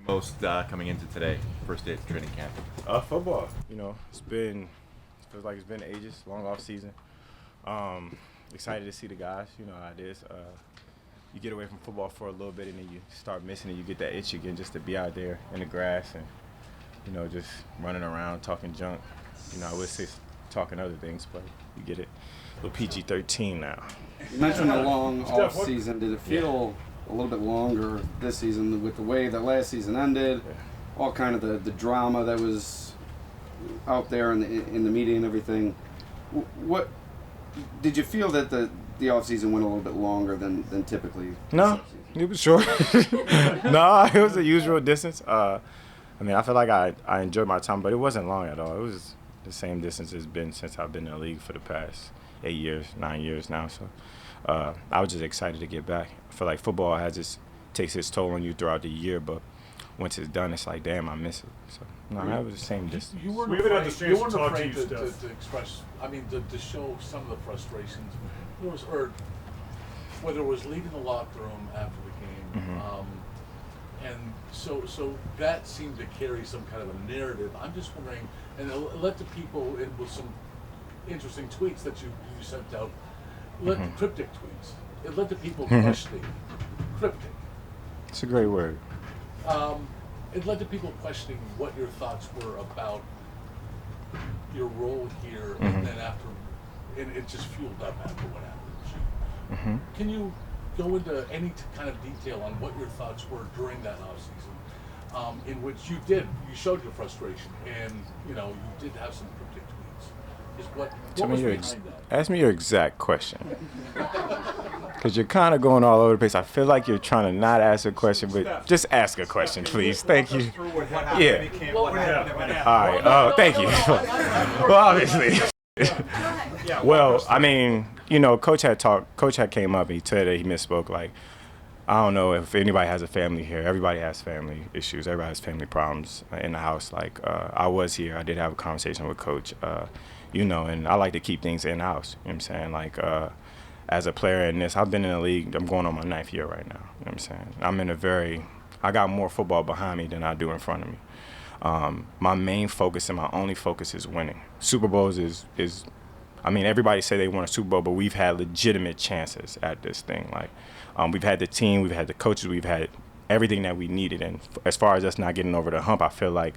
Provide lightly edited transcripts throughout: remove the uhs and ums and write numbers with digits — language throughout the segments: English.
Most coming into today, first day of training camp? Football. Feels like it's been ages, long off season. Excited to see the guys. You know how it is. You get away from football for a little bit and then you start missing it. You get that itch again just to be out there in the grass and, just running around, talking junk. I would say talking other things, but you get it. A little PG-13 now. You mentioned the long off season. Did it feel a little bit longer this season with the way that last season ended? Yeah. All kind of the drama that was out there in the media and everything. What did you feel that the off season went a little bit longer than typically? No, it was short. No, it was the usual distance. I feel like I enjoyed my time, but it wasn't long at all. It was the same distance it's been since I've been in the league for the past 8 years, 9 years now. So I was just excited to get back. I feel like football takes its toll on you throughout the year, but once it's done, it's like, damn, I miss it. So, no, that was the same distance. You weren't afraid to express, to show some of the frustrations, or whether it was leaving the locker room after the game. Mm-hmm. And so that seemed to carry some kind of a narrative. I'm just wondering, and it led to people with some interesting tweets that you sent out, cryptic tweets. It led to people questioning, cryptic. It's a great word. It led to people questioning what your thoughts were about your role here, and then and it just fueled up after what happened. Can you go into any kind of detail on what your thoughts were during that offseason, in which you showed your frustration, and you did have some cryptic tweets? What was behind that? Ask me your exact question. Because you're kind of going all over the place. I feel like you're trying to not ask a question, but just ask a question, please. Thank you. Yeah. All right. Oh, thank you. Well, obviously. Well, Coach had came up and he said that he misspoke. Like, I don't know if anybody has a family here. Everybody has family issues. Everybody has family problems in the house. Like, I was here. I did have a conversation with Coach, and I like to keep things in-house. You know what I'm saying? Like, as a player in this, I've been in the league. I'm going on my 9th year right now. You know what I'm saying? I got more football behind me than I do in front of me. My main focus and my only focus is winning. Super Bowls is everybody say they want a Super Bowl, but we've had legitimate chances at this thing. Like, we've had the team, we've had the coaches, we've had everything that we needed. And as far as us not getting over the hump, I feel like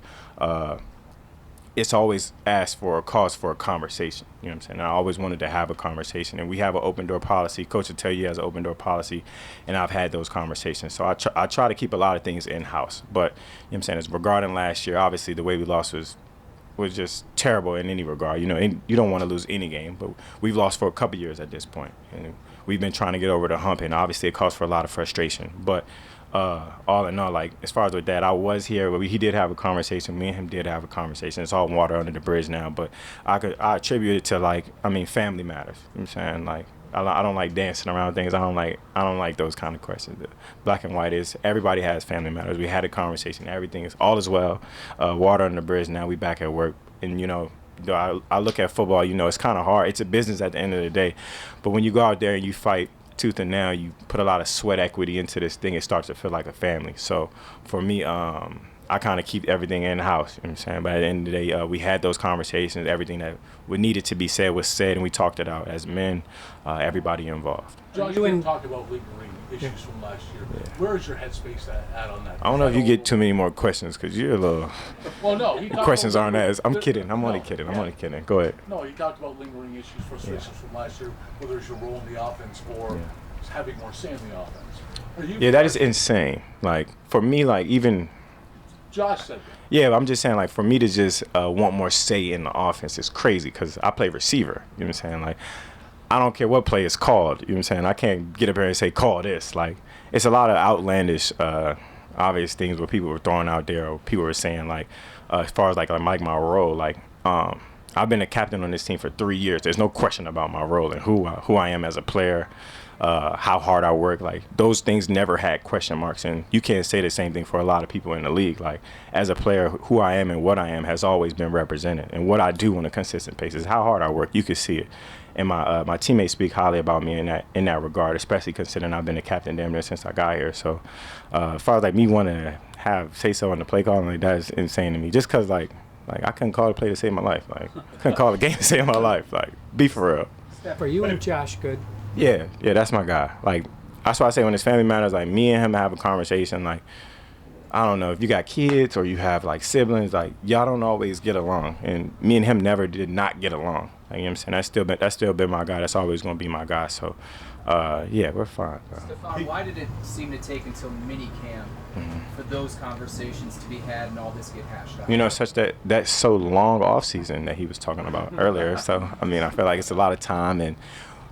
it's always asked for a cause for a conversation. You know what I'm saying? I always wanted to have a conversation, and we have an open door policy. Coach will tell you he has an open door policy, and I've had those conversations. So I try to keep a lot of things in-house. But, you know what I'm saying, as regarding last year, obviously the way we lost was just terrible in any regard. You don't want to lose any game, but we've lost for a couple years at this point. And we've been trying to get over the hump, and obviously it calls for a lot of frustration. But all in all, like, as far as with that, I was here, but he did have a conversation. Me and him did have a conversation. It's all water under the bridge now, but I attribute it to family matters. You know what I'm saying? Like, I don't like dancing around things. I don't like those kind of questions. The black and white is everybody has family matters. We had a conversation. Everything is all is well. Water under the bridge. Now we back at work, and I look at football. It's kind of hard. It's a business at the end of the day, but when you go out there and you fight tooth and nail, you put a lot of sweat equity into this thing, it starts to feel like a family. So for me, I kind of keep everything in-house, you know what I'm saying? But at the end of the day, we had those conversations. Everything that needed to be said was said, and we talked it out as men, everybody involved. Josh, you talked about lingering issues from last year. Yeah. Where is your headspace at on that? I don't know if you get too many more questions, because you're a little... Well, no. Questions aren't as... I'm kidding. I'm only kidding. Go ahead. No, he talked about lingering issues, frustrations from last year, whether it's your role in the offense or having more say in the offense. That is insane. Like, for me, like, even... Josh said that. Yeah, but I'm just saying, like, for me to just want more say in the offense is crazy, because I play receiver. You know what I'm saying? Like, I don't care what play is called. You know what I'm saying? I can't get up here and say, call this. Like, it's a lot of outlandish, obvious things where people were throwing out there, or people were saying, like, as far as, like my role, like, I've been a captain on this team for 3 years. There's no question about my role and who I am as a player. How hard I work, like, those things never had question marks, and you can't say the same thing for a lot of people in the league. Like, as a player, who I am and what I am has always been represented, and what I do on a consistent basis, how hard I work, you can see it. And my teammates speak highly about me in that regard, especially considering I've been a captain damn near since I got here. So as far as like me wanting to have say so on the play calling, like that is insane to me. Just cause like I couldn't call a play to save my life. Like I couldn't call a game to save my life. Like be for real. Steph, are you and Josh good? Yeah, that's my guy. Like that's why I say when it's family matters, like me and him have a conversation. Like I don't know if you got kids or you have like siblings, like y'all don't always get along, and me and him never did not get along. Like, you know what I'm saying? That's still been my guy. That's always gonna be my guy. So, yeah, we're fine. Stefon, why did it seem to take until mini camp for those conversations to be had and all this get hashed out? You know, that's so long off season that he was talking about earlier. So, I mean, I feel like it's a lot of time. And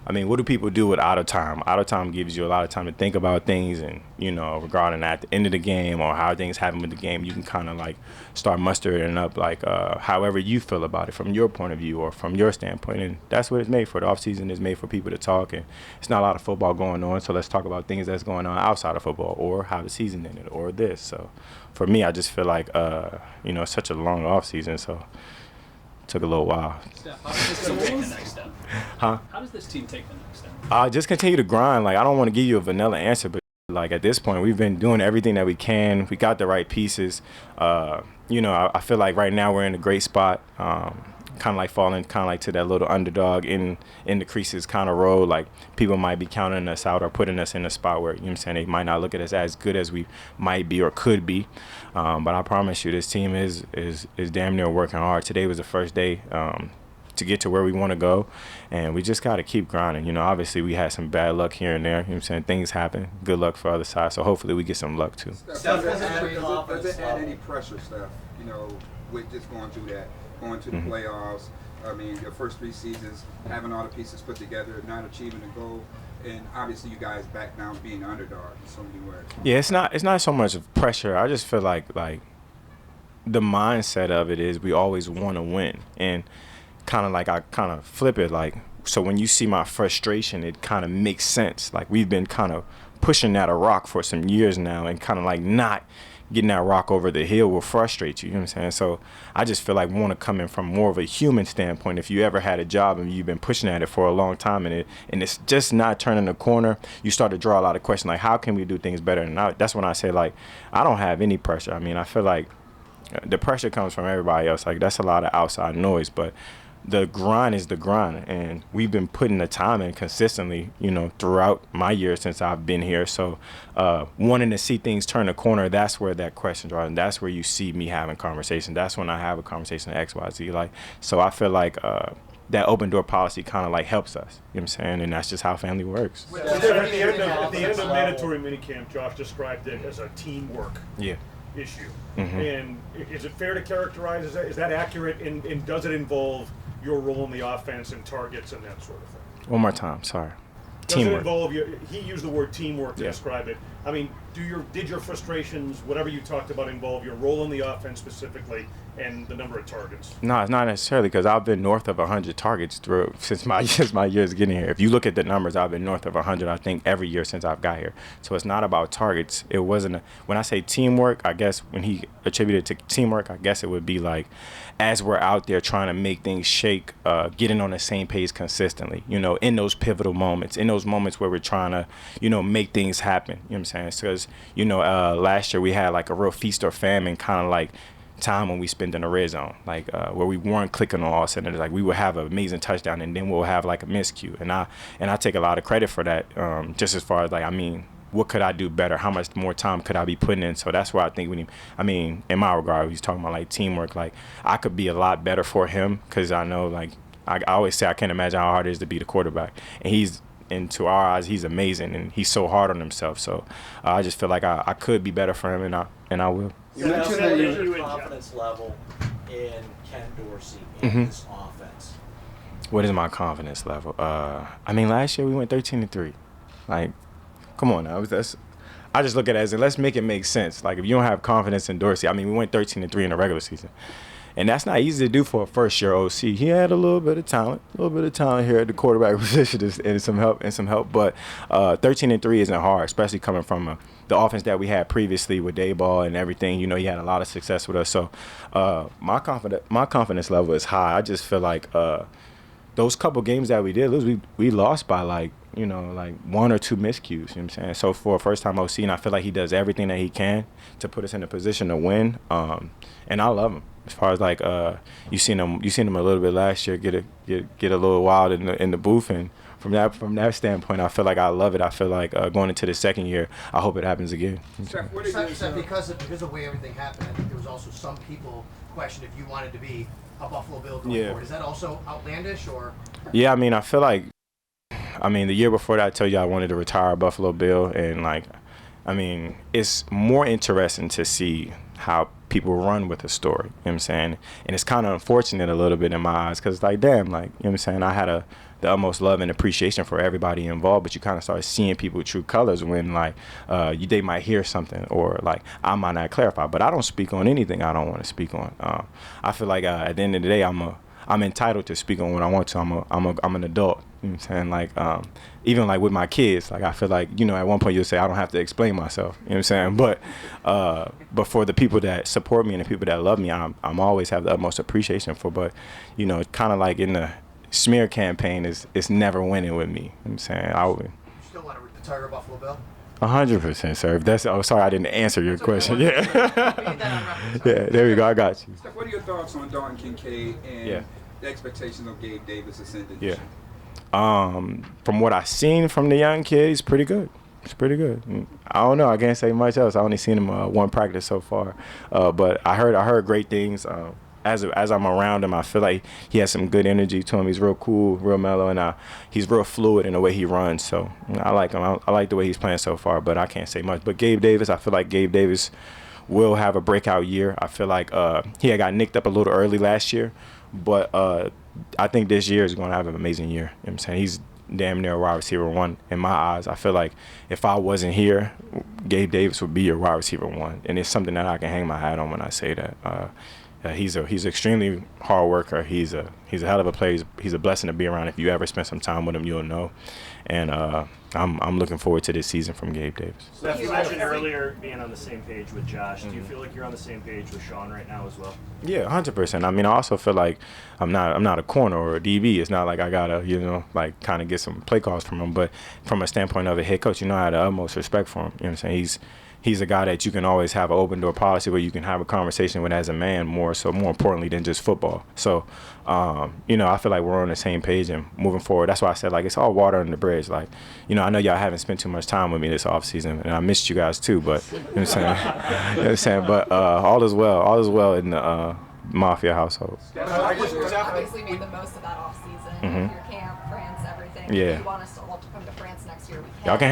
I mean, what do people do with out of time? Out of time gives you a lot of time to think about things, and you know, regarding at the end of the game or how things happen with the game, you can kind of like start mustering up like however you feel about it from your point of view or from your standpoint. And that's what it's made for. The off season is made for people to talk, and it's not a lot of football going on, so let's talk about things that's going on outside of football or how the season ended or this. So for me, I just feel like you know, it's such a long off season, so took a little while. Steph, how does this team take the next step? Huh? How does this team take the next step? Just continue to grind. Like I don't want to give you a vanilla answer, but like at this point, we've been doing everything that we can. We got the right pieces. You know, I feel like right now we're in a great spot. Kind of like falling, kind of like to that little underdog in the creases kind of role. Like people might be counting us out or putting us in a spot where, you know what I'm saying, they might not look at us as good as we might be or could be. But I promise you, this team is damn near working hard. Today was the first day to get to where we want to go, and we just got to keep grinding. You know, obviously we had some bad luck here and there. You know what I'm saying? Things happen. Good luck for other side. So hopefully we get some luck too. Steph, does it add any pressure, Steph? You know, with just going through that, going to the playoffs. I mean, your first 3 seasons, having all the pieces put together, not achieving the goal, and obviously you guys back down being the underdog in so many ways. Yeah, it's not so much of pressure. I just feel like the mindset of it is we always want to win, and kind of like I kind of flip it like, so when you see my frustration, it kind of makes sense. Like we've been kind of pushing at a rock for some years now, and kind of like not getting that rock over the hill will frustrate you. You know what I'm saying? So I just feel like we want to come in from more of a human standpoint. If you ever had a job and you've been pushing at it for a long time, and it's just not turning the corner, you start to draw a lot of questions like, how can we do things better? And that's when I say, like, I don't have any pressure. I mean, I feel like the pressure comes from everybody else. Like that's a lot of outside noise, but the grind is the grind, and we've been putting the time in consistently, you know, throughout my years since I've been here. So wanting to see things turn a corner, that's where that question draws, and that's where you see me having conversation. That's when I have a conversation X, Y, Z. Like, so I feel like that open door policy kind of like helps us. You know what I'm saying? And that's just how family works. At the end of mandatory minicamp, Josh described it as a teamwork issue. And is it fair to characterize, is that accurate, and does it involve your role in the offense and targets and that sort of thing? One more time, sorry. Does Teamwork. it involve he used the word teamwork to describe it. I mean, did your frustrations, whatever you talked about, involve your role in the offense specifically and the number of targets? No, it's not necessarily, because I've been north of 100 targets since my years getting here. If you look at the numbers, I've been north of 100, I think, every year since I've got here. So it's not about targets. It wasn't when I say teamwork, I guess when he attributed to teamwork, I guess it would be like, as we're out there trying to make things shake, getting on the same page consistently, you know, in those pivotal moments, in those moments where we're trying to, you know, make things happen. You know what I'm saying? Because, you know, last year we had like a real feast or famine kind of like time when we spent in the red zone, like where we weren't clicking on all cylinders. Like we would have an amazing touchdown and then we'll have like a miscue, and I take a lot of credit for that. Just as far as like, I mean, what could I do better? How much more time could I be putting in? So that's why I think in my regard, he's talking about like teamwork. Like I could be a lot better for him, because I know, like I always say, I can't imagine how hard it is to be the quarterback, and to our eyes, he's amazing, and he's so hard on himself. So I just feel like I could be better for him, and I will. You mentioned that your confidence level in Ken Dorsey in this offense. What is my confidence level? I mean, last year we went 13-3. Like, come on now. I just look at it as, let's make it make sense. Like, if you don't have confidence in Dorsey, I mean, we went 13-3 in the regular season. And that's not easy to do for a first-year OC. He had a little bit of talent here at the quarterback position and some help. But 13-3 isn't hard, especially coming from the offense that we had previously with Dayball and everything. You know, he had a lot of success with us. So my confidence level is high. I just feel like those couple games that we did lose, we lost by like 1 or 2 miscues. You know what I'm saying? So for a first-time OC, and I feel like he does everything that he can to put us in a position to win. And I love him. As far as like you seen him a little bit last year get a little wild in the booth, and from that standpoint, I feel like I love it. I feel like going into the second year, I hope it happens again. Steph, because of the way everything happened, I think there was also some people questioned if you wanted to be a Buffalo Bill going forward. Is that also outlandish, or? Yeah, I mean, I feel like, the year before that, I told you I wanted to retire a Buffalo Bill, and like, it's more interesting to see how people run with a story, you know what I'm saying? And it's kind of unfortunate a little bit in my eyes, because like, damn, like, you know what I'm saying, I had the utmost love and appreciation for everybody involved, but you kind of start seeing people's true colors when like they might hear something, or like I might not clarify, but I don't speak on anything I don't want to speak on. I feel like at the end of the day, I'm entitled to speak on what I want to. I'm an adult. You know what I'm saying? Like, even like with my kids, like I feel like, at one point you'll say I don't have to explain myself. You know what I'm saying? But for the people that support me and the people that love me, I'm always have the utmost appreciation for. But, kind of like in the smear campaign, it's never winning with me. You know what I'm saying? You still want to retire a Buffalo Bill? 100%, sir. Sorry I didn't answer your question. Yeah. Yeah, there we go. I got you. Steph, what are your thoughts on Dalton Kincaid and the expectations of Gabe Davis ascending? Yeah. From what I've seen from the young kid, he's pretty good. It's pretty good. I don't know. I can't say much else. I only seen him one practice so far, but I heard great things. As I'm around him, I feel like he has some good energy to him. He's real cool, real mellow, and he's real fluid in the way he runs. So I like him. I like the way he's playing so far, but I can't say much. But Gabe Davis, I feel like Gabe Davis will have a breakout year. I feel like he had got nicked up a little early last year, but I think this year is going to have an amazing year. You know what I'm saying? He's damn near wide receiver 1 in my eyes. I feel like if I wasn't here, Gabe Davis would be your wide receiver 1, and it's something that I can hang my hat on when I say that. He's extremely hard worker. He's a hell of a player. He's a blessing to be around. If you ever spend some time with him, you'll know. And I'm looking forward to this season from Gabe Davis. Steph, you mentioned earlier being on the same page with Josh. Do you feel like you're on the same page with Sean right now as well? Yeah, 100%. I also feel like I'm not a corner or a DB. It's not like I gotta kind of get some play calls from him. But from a standpoint of a head coach, I have the utmost respect for him. You know what I'm saying? He's a guy that you can always have an open door policy where you can have a conversation with as a man more importantly than just football. So, I feel like we're on the same page and moving forward. That's why I said, like, it's all water under the bridge. Like, I know y'all haven't spent too much time with me this offseason, and I missed you guys too, but, you know what I'm saying? You know what I'm saying? But all is well in the Mafia household. Obviously made the most of that offseason. Your camp, France, everything. Yeah. If you want us to all to come to France next year, we can. Y'all can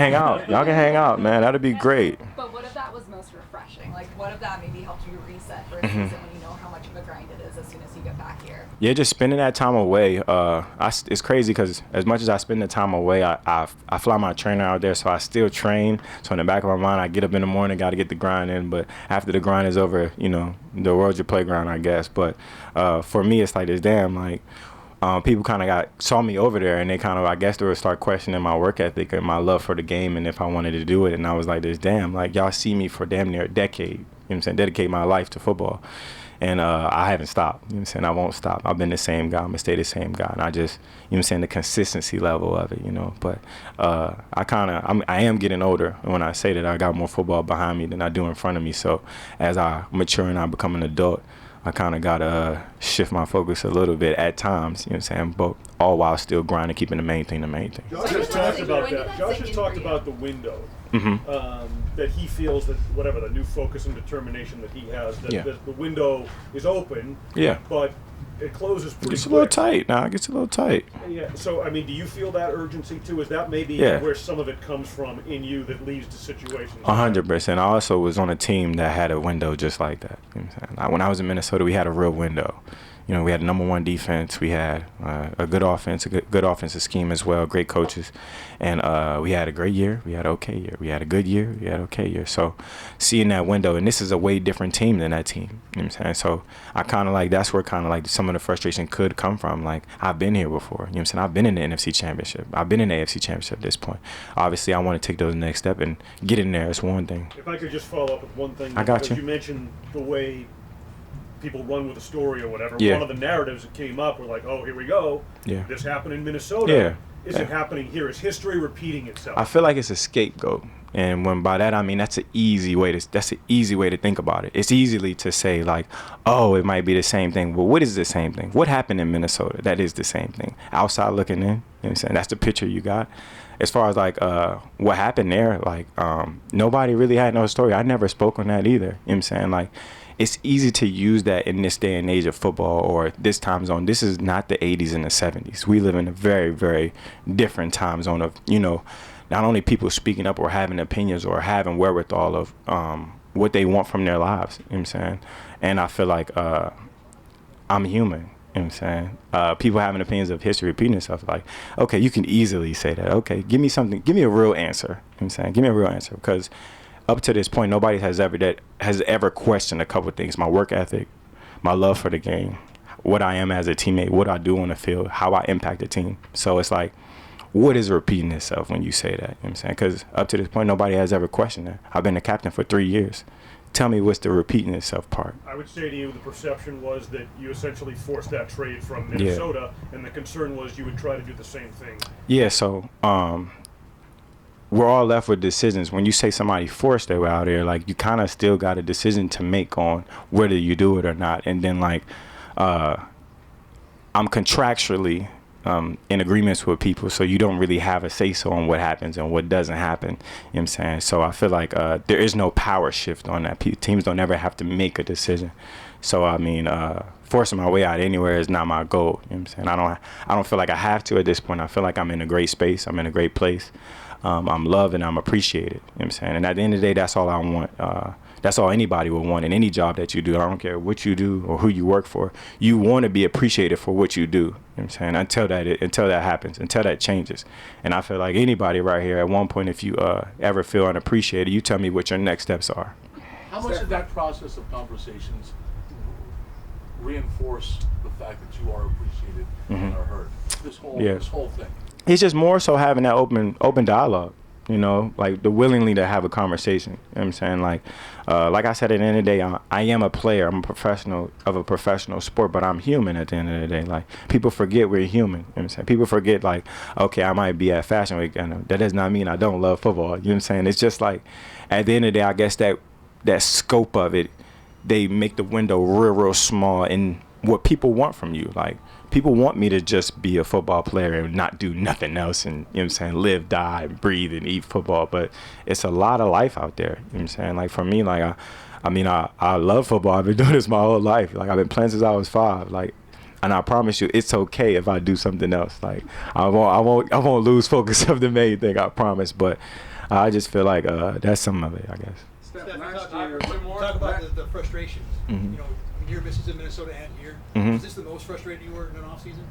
hang out, man. That'd be great. But what if that was most refreshing? Like, what if that maybe helped you reset for a season when you know how much of a grind it is as soon as you get back here? Yeah, just spending that time away. It's crazy because as much as I spend the time away, I fly my trainer out there, so I still train. So in the back of my mind, I get up in the morning, got to get the grind in. But after the grind is over, the world's your playground, I guess. But for me, it's like this damn, like, people kind of saw me over there, and they kind of, I guess, they would start questioning my work ethic and my love for the game and if I wanted to do it. And I was like, this damn, like, y'all see me for damn near a decade. You know what I'm saying? Dedicate my life to football. And I haven't stopped. You know what I'm saying? I won't stop. I've been the same guy. I'm going to stay the same guy. And I just, you know what I'm saying, the consistency level of it, But I am getting older. And when I say that, I got more football behind me than I do in front of me. So as I mature and I become an adult, I kind of got to shift my focus a little bit at times, you know what I'm saying? But all while still grinding, keeping the main thing the main thing. Josh has talked about that. Josh has talked about the window. That he feels that whatever the new focus and determination that he has, that the window is open. Yeah. But it closes pretty quick. It gets a little tight now. It gets a little tight. Yeah. So, do you feel that urgency too? Is that maybe where some of it comes from in you that leads to situations? 100%. I also was on a team that had a window just like that. You know what I'm saying? Like when I was in Minnesota, we had a real window. We had a number 1 defense. We had a good offense, a good offensive scheme as well, great coaches. And we had a great year. We had an okay year. We had a good year. We had an okay year. So seeing that window, and this is a way different team than that team. You know what I'm saying? So I kind of like, that's where kind of like some of the frustration could come from. Like, I've been here before. You know what I'm saying? I've been in the NFC Championship. I've been in the AFC Championship at this point. Obviously, I want to take those next step and get in there. It's one thing. If I could just follow up with one thing. I got you. You mentioned the way people run with a story or whatever. Yeah. One of the narratives that came up were like, oh, here we go. Yeah. This happened in Minnesota. Yeah. Is it happening here? Is history repeating itself? I feel like it's a scapegoat, and when by that I mean that's an easy way to think about it. It's easily to say like, oh, it might be the same thing. But what is the same thing? What happened in Minnesota? That is the same thing. Outside looking in, you know what I'm saying? That's the picture you got. As far as like what happened there, like nobody really had no story. I never spoke on that either. You know what I'm saying? Like, it's easy to use that in this day and age of football or this time zone. This is not the 80s and the 70s. We live in a very, very different time zone of, you know, not only people speaking up or having opinions or having wherewithal of what they want from their lives. You know what I'm saying? And I feel like I'm human. You know what I'm saying? People having opinions of history repeating itself. Like, okay, you can easily say that. Okay, give me something. Give me a real answer. You know what I'm saying? Give me a real answer, because up to this point, nobody has ever questioned a couple of things: my work ethic, my love for the game, what I am as a teammate, what I do on the field, how I impact the team. So it's like, what is repeating itself when you say that? You know what I'm saying? Because up to this point, nobody has ever questioned that. I've been a captain for 3 years. Tell me what's the repeating itself part. I would say to you the perception was that you essentially forced that trade from Minnesota, and the concern was you would try to do the same thing. Yeah, so we're all left with decisions. When you say somebody forced their way out there, like, you kind of still got a decision to make on whether you do it or not. And then, like, I'm contractually in agreements with people, so you don't really have a say-so on what happens and what doesn't happen. You know what I'm saying? So I feel like there is no power shift on that. Teams don't ever have to make a decision. So, I mean, forcing my way out anywhere is not my goal. You know what I'm saying? I don't feel like I have to at this point. I feel like I'm in a great space. I'm in a great place. I'm loved and I'm appreciated. You know what I'm saying? And at the end of the day, that's all I want. That's all anybody will want in any job that you do. I don't care what you do or who you work for. You want to be appreciated for what you do. You know what I'm saying? Until that happens, until that changes. And I feel like anybody right here, at one point, if you ever feel unappreciated, you tell me what your next steps are. How much did that process of conversations reinforce the fact that you are appreciated and are heard? This whole thing. It's just more so having that open dialogue, you know, like the willingly to have a conversation. You know what I'm saying? Like I said, at the end of the day, I am a player. I'm a professional of a professional sport, but I'm human at the end of the day. Like, people forget we're human. You know what I'm saying? People forget, like, okay, I might be at Fashion Week, and that does not mean I don't love football. You know what I'm saying? It's just like, at the end of the day, I guess that scope of it, they make the window real small in what people want from you. Like, people want me to just be a football player and not do nothing else and, you know what I'm saying, live, die, breathe, and eat football. But it's a lot of life out there. You know what I'm saying? Like, for me, like, I love football. I've been doing this my whole life. Like, I've been playing since I was 5. Like, and I promise you, it's okay if I do something else. Like, I won't lose focus of the main thing, I promise. But I just feel like that's some of it, I guess. Talk about the frustrations. Mm-hmm. You know, your misses in Minnesota and here. Mm-hmm. Was this the most frustrated you were in an offseason?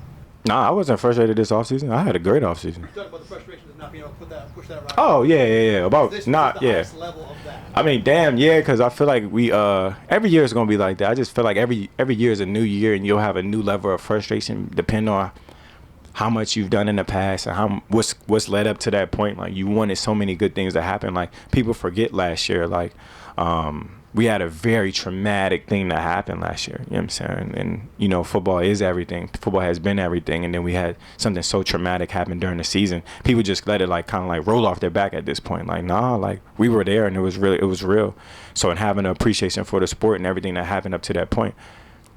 Nah, I wasn't frustrated this offseason. I had a great offseason. You talking about the frustrations of not being able to push that rock. Oh, yeah. About this not, was the yeah. highest level of that. I mean, damn, yeah, because I feel like we every year is gonna be like that. I just feel like every year is a new year, and you'll have a new level of frustration depending on how much you've done in the past and what's led up to that point. Like, you wanted so many good things to happen. Like, people forget last year, like, we had a very traumatic thing that happened last year. You know what I'm saying? And, you know, football is everything. Football has been everything. And then we had something so traumatic happen during the season. People just let it, like, kind of like roll off their back at this point. Like, nah, like, we were there and it was real. So, in having an appreciation for the sport and everything that happened up to that point,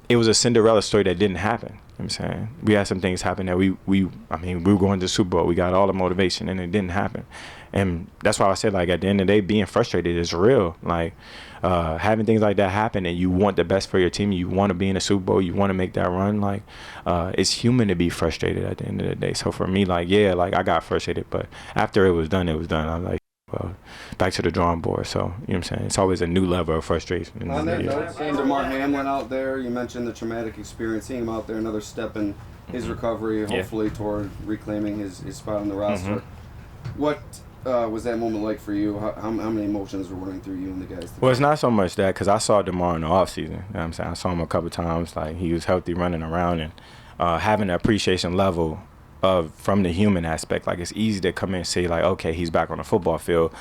it was a Cinderella story that didn't happen. You know what I'm saying? We had some things happen that we were going to the Super Bowl. We got all the motivation and it didn't happen. And that's why I said, like, at the end of the day, being frustrated is real. Like, having things like that happen and you want the best for your team, you want to be in a Super Bowl, you want to make that run, like, it's human to be frustrated at the end of the day. So for me, like, yeah, like, I got frustrated, but after it was done. I'm like, well, back to the drawing board. So, you know what I'm saying? It's always a new level of frustration. On that note, seeing Damar Hamlin out there, you mentioned the traumatic experience, seeing him out there, another step in his recovery, hopefully toward reclaiming his spot on the roster. What was that moment like for you? How many emotions were running through you and the guys today? Well, it's not so much that, because I saw Damar in the offseason. You know what I'm saying? I saw him a couple times. Like, he was healthy, running around, and having an appreciation level from the human aspect. Like, it's easy to come in and say, like, okay, he's back on the football field,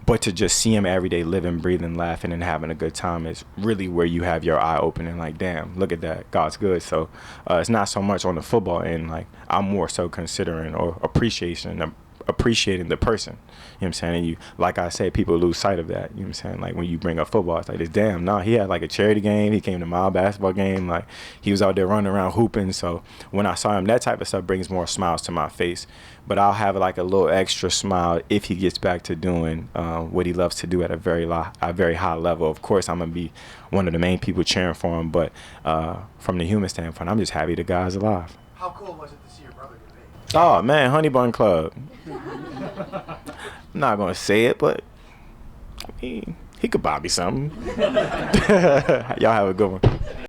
But to just see him every day living, breathing, laughing, and having a good time is really where you have your eye opening. Like, damn, look at that. God's good. So it's not so much on the football end. Like, I'm more so considering or appreciating the person. You know what I'm saying? And you, like I said, people lose sight of that. You know what I'm saying? Like, when you bring up football, it's like this, damn, nah, he had like a charity game. He came to my basketball game. Like, he was out there running around hooping. So when I saw him, that type of stuff brings more smiles to my face. But I'll have like a little extra smile if he gets back to doing what he loves to do at a very high level. Of course, I'm going to be one of the main people cheering for him. But from the human standpoint, I'm just happy the guy's alive. How cool was it to see your brother get paid? Oh, man, Honey Bun Club. I'm not going to say it, but I mean, he could buy me something. Y'all have a good one.